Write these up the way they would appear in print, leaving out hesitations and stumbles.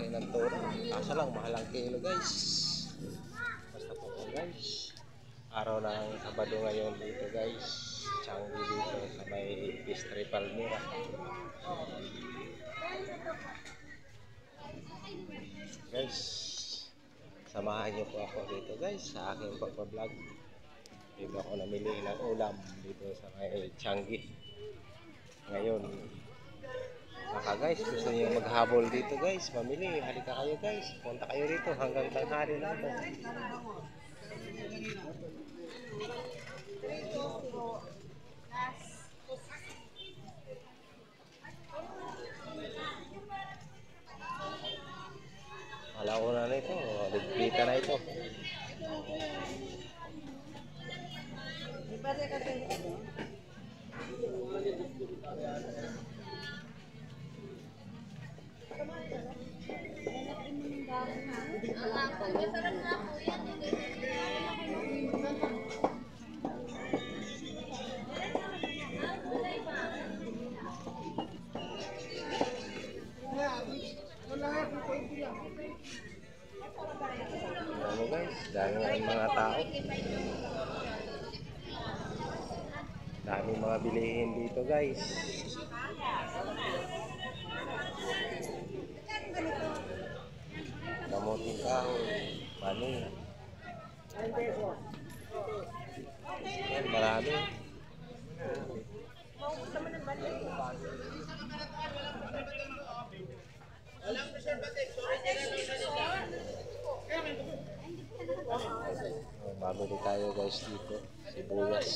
tayo ng tuna. Kaso lang, mahal ang kilo guys. Basta po po guys. Araw ng Sabado ngayon dito guys. Changi dito sa may Pistri Palmira. Guys, samahan niyo po ako dito guys sa aking pagpa-vlog. Dito ako namili ng ulam dito sa may Changi. Ngayon, baka guys, gusto niyo maghabol dito guys, mamili, halika kayo guys, punta kayo rito hanggang tanghali lang to. Alauna na ito, ligpita na ito. Ano guys, dami ng mga tao. Dami mga bilihin dito guys. Kamuting kahoy, mani. Yan, marami. Mabili tayo guys dito, sibuyas.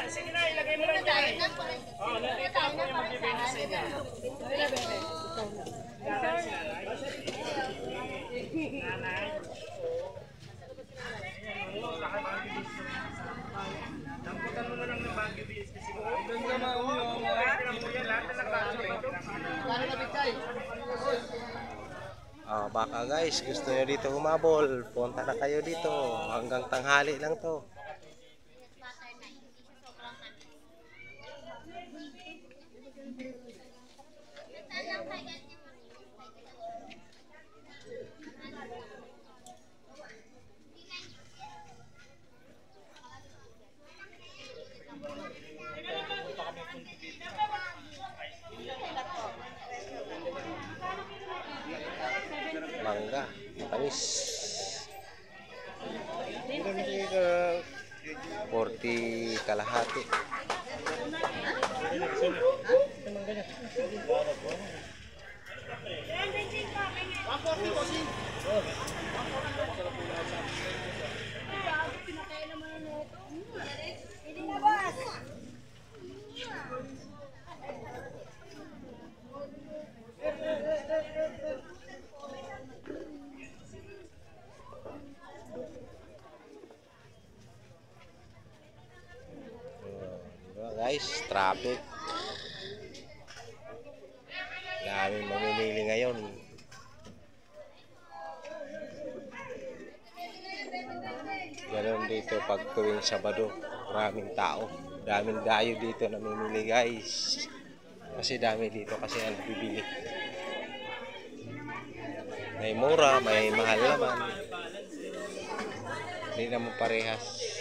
Sige na, ilagay mo lang dyan. Oo, nandito ako yung magbibigay sa inyo. Nanay. Damputan mo na lang ng Baguio Beach kasi ganda na Baka guys, gusto nyo dito humabol, punta na kayo dito, hanggang tanghali lang to. Mangga, tamis. 40 kalahati. Guys, traffic. Daming mamimili ngayon. Ganon dito pag tuwing Sabado, maraming tao. Daming dayo dito namimili guys. Kasi dami dito kasi ang bibili. May mura, may mahal naman. Hindi naman parehas.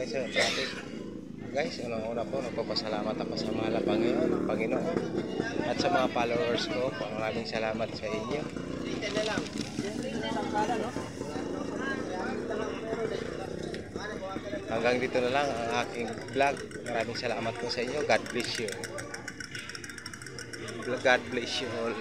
Guys, traffic. Guys, unang-una po, nagpapasalamat ako sa mga Panginoon at sa mga followers ko. Maraming salamat sa inyo. Hanggang dito na lang ang aking vlog. Maraming salamat po sa inyo. God bless you. God bless you all.